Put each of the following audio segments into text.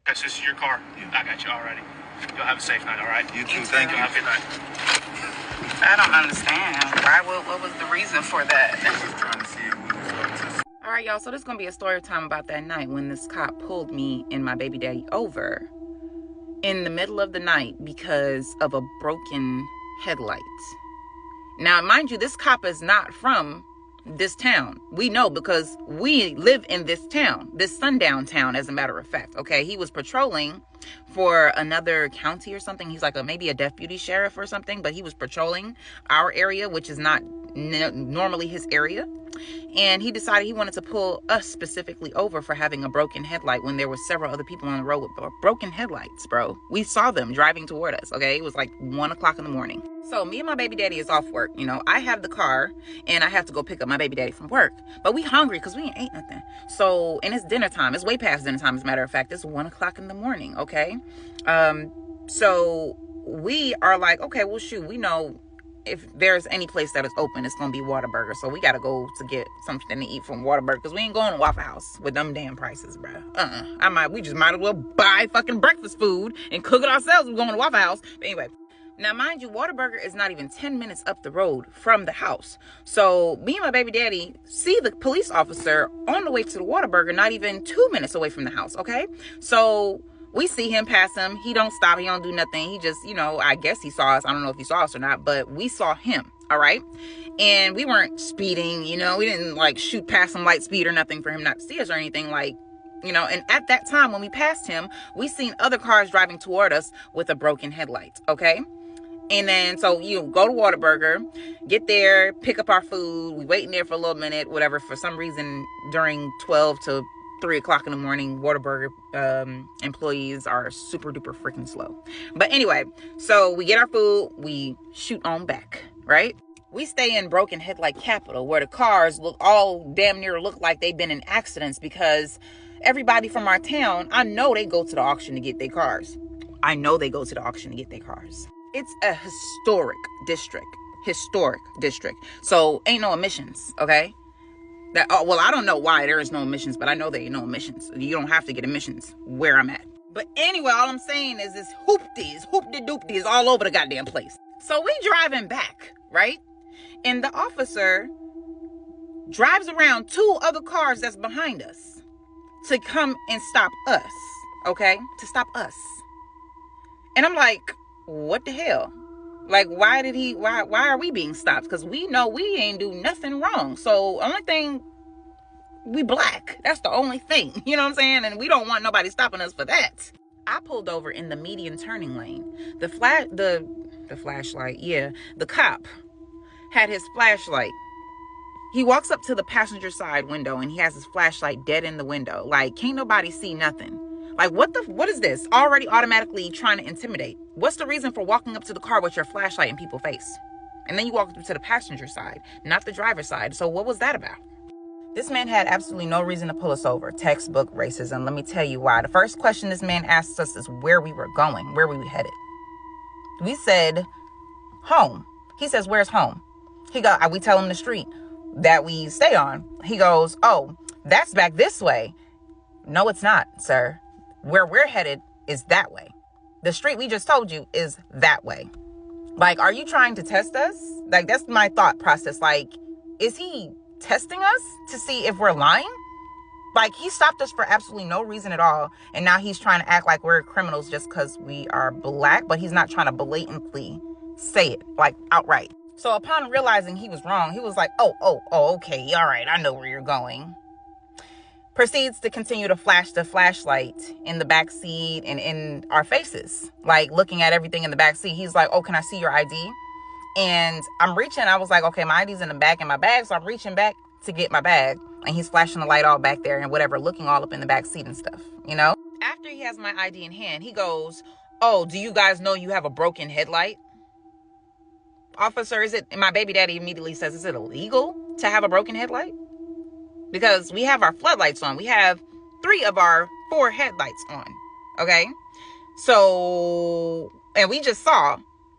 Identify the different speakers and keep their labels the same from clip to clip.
Speaker 1: Yes, this is your car. Yeah. I got you already. You'll have a safe night, all right?
Speaker 2: You too. Thank you.
Speaker 1: Have a good night.
Speaker 3: I don't understand. Why? What was the reason for that?
Speaker 2: Just trying to see if we was up to.
Speaker 3: All right, y'all. So this is going to be a story time about that night when this cop pulled me and my baby daddy over in the middle of the night because of a broken headlight. Now, mind you, this cop is not from this town. We know because we live in this town, this sundown town, as a matter of fact. Okay, he was patrolling for another county or something. He's like maybe a deputy sheriff or something, but he was patrolling our area, which is not normally his area. And he decided he wanted to pull us specifically over for having a broken headlight when there were several other people on the road with broken headlights, bro. We saw them driving toward us, okay? It was like 1 o'clock in the morning. So me and my baby daddy is off work. You know, I have the car and I have to go pick up my baby daddy from work. But we hungry because we ain't ate nothing. So, and it's dinner time. It's way past dinner time, as a matter of fact. It's 1 o'clock in the morning, okay? So we are like, okay, well, shoot, we know if there's any place that is open, it's gonna be Whataburger. So we gotta go to get something to eat from Whataburger because we ain't going to Waffle House with them damn prices, bro. We just might as well buy fucking breakfast food and cook it ourselves. We're going to Waffle House. But anyway, now mind you, Whataburger is not even 10 minutes up the road from the house. So me and my baby daddy see the police officer on the way to the Whataburger, not even 2 minutes away from the house, okay? So we see him pass him. He don't stop. He don't do nothing. He just, you know, I guess he saw us. I don't know if he saw us or not, but we saw him. All right. And we weren't speeding, you know, we didn't like shoot past some light speed or nothing for him not to see us or anything, like, you know. And at that time when we passed him, we seen other cars driving toward us with a broken headlight. Okay. And then, so you go to Whataburger, get there, pick up our food. We waiting there for a little minute, whatever. For some reason, during 12 to 3 o'clock in the morning, Whataburger employees are super duper freaking slow. But anyway, so we get our food, we shoot on back, right? We stay in broken headlight capital where the cars damn near look like they've been in accidents because everybody from our town, I know they go to the auction to get their cars. It's a historic district. So ain't no emissions, okay? Well, I don't know why there is no emissions, but I know there ain't no emissions. You don't have to get emissions where I'm at. But anyway, all I'm saying is this hoopty-doopty is all over the goddamn place. So we driving back, right? And the officer drives around 2 other cars that's behind us to come and stop us, okay? To stop us. And I'm like, what the hell? Like, why are we being stopped? Because we know we ain't do nothing wrong. So only thing, we black. That's the only thing. You know what I'm saying? And we don't want nobody stopping us for that. I pulled over in the median turning lane. The flashlight, yeah. The cop had his flashlight. He walks up to the passenger side window and he has his flashlight dead in the window. Like, can't nobody see nothing. Like, what is this? Already automatically trying to intimidate. What's the reason for walking up to the car with your flashlight in people's face? And then you walk up to the passenger side, not the driver's side. So what was that about? This man had absolutely no reason to pull us over. Textbook racism. Let me tell you why. The first question this man asked us is where we were going, where we were headed. We said, home. He says, where's home? We tell him the street that we stay on. He goes, oh, that's back this way. No, it's not, sir. Where we're headed is that way. The street we just told you is that way. Like, are you trying to test us? Like, that's my thought process. Like, is he testing us to see if we're lying? Like, he stopped us for absolutely no reason at all. And now he's trying to act like we're criminals just because we are black. But he's not trying to blatantly say it, like, outright. So upon realizing he was wrong, he was like, oh, okay. All right. I know where you're going. Proceeds to continue to flash the flashlight in the back seat and in our faces, like looking at everything in the back seat. He's like, oh, can I see your ID? And I'm reaching. I was like, okay, my ID's in the back in my bag. So I'm reaching back to get my bag. And he's flashing the light all back there and whatever, looking all up in the back seat and stuff, you know? After he has my ID in hand, he goes, oh, do you guys know you have a broken headlight? Officer, and my baby daddy immediately says, is it illegal to have a broken headlight? Because we have our floodlights on. We have 3 of our 4 headlights on. Okay. So, and we just saw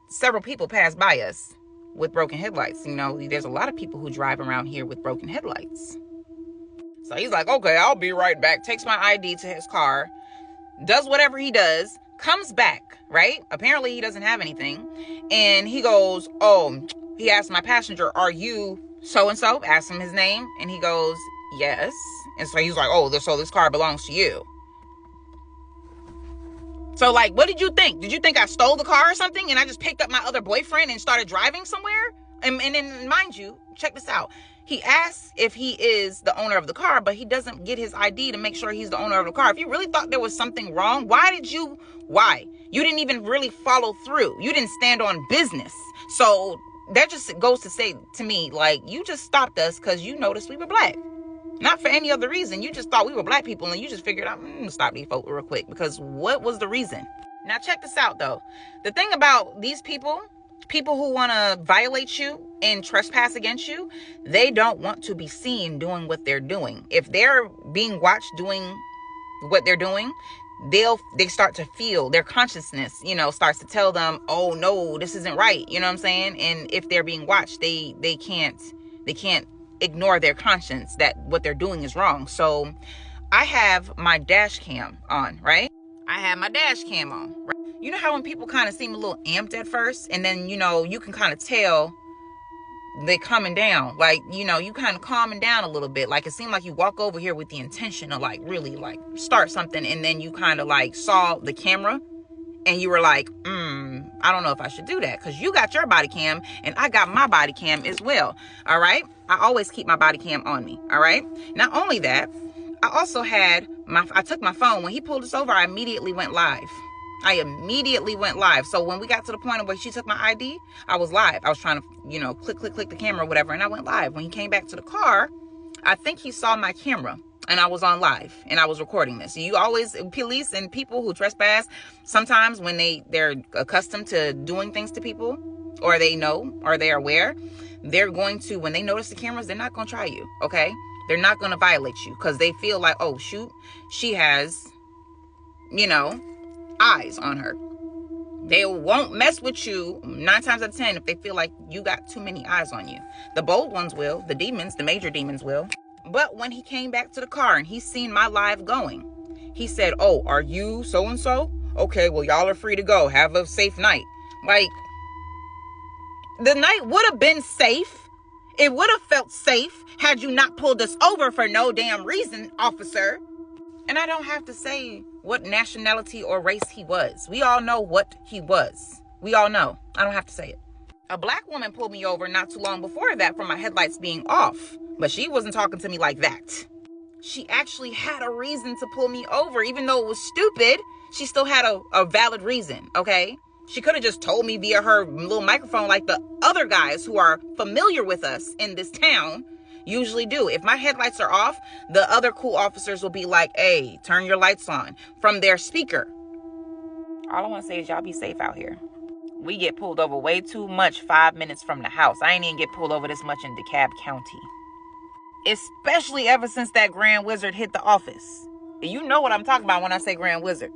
Speaker 3: several people pass by us with broken headlights. You know, there's a lot of people who drive around here with broken headlights. So he's like, okay, I'll be right back. Takes my ID to his car, does whatever he does, comes back, right? Apparently he doesn't have anything. And he goes, oh, he asked my passenger, are you so-and-so? Asked him his name. And he goes, yes. And so he's like, oh, so this car belongs to you. So, like, what did you think? Did you think I stole the car or something and I just picked up my other boyfriend and started driving somewhere? And then, mind you, check this out. He asks if he is the owner of the car, but he doesn't get his ID to make sure he's the owner of the car. If you really thought there was something wrong, why? You didn't even really follow through. You didn't stand on business. So that just goes to say to me, like, you just stopped us because you noticed we were black. Not for any other reason. You just thought we were black people and you just figured out, stop these folks real quick, because what was the reason? Now check this out though. The thing about these people who want to violate you and trespass against you, they don't want to be seen doing what they're doing. If they're being watched doing what they're doing, they start to feel their consciousness, starts to tell them, oh no, this isn't right. You know what I'm saying? And if they're being watched, they can't ignore their conscience that what they're doing is wrong. So I have my dash cam on, right? I have my dash cam on, right? You know how when people kind of seem a little amped at first, and then, you can kind of tell they coming down, like, you kind of calming down a little bit. Like, it seemed like you walk over here with the intention of like really like start something, and then you kind of like saw the camera and you were like, I don't know if I should do that, because you got your body cam and I got my body cam as well. All right. I always keep my body cam on me. All right. Not only that, I also had I took my phone. When he pulled us over, I immediately went live. So when we got to the point of where she took my ID, I was live. I was trying to, click the camera or whatever. And I went live. When he came back to the car, I think he saw my camera and I was on live and I was recording this. You always, police and people who trespass, sometimes when they're accustomed to doing things to people, or they know, or they're aware, they're going to, when they notice the cameras, they're not going to try you. Okay. They're not going to violate you because they feel like, oh shoot, she has, eyes on her. They won't mess with you 9 times out of 10 if they feel like you got too many eyes on you. The bold ones will, the major demons will. But when he came back to the car and he seen my live going, he said, oh, are you so-and-so? Okay, well, y'all are free to go. Have a safe night. Like, the night would have been safe. It would have felt safe had you not pulled us over for no damn reason, officer. And I don't have to say what nationality or race he was. We all know what he was. We all know. I don't have to say it. A black woman pulled me over not too long before that for my headlights being off. But she wasn't talking to me like that. She actually had a reason to pull me over. Even though it was stupid, she still had a valid reason, okay? She could have just told me via her little microphone like the other guys who are familiar with us in this town usually do. If my headlights are off, the other cool officers will be like, hey, turn your lights on from their speaker. All I want to say is y'all be safe out here. We get pulled over way too much 5 minutes from the house. I ain't even get pulled over this much in DeKalb County. Especially ever since that Grand Wizard hit the office. You know what I'm talking about when I say Grand Wizard.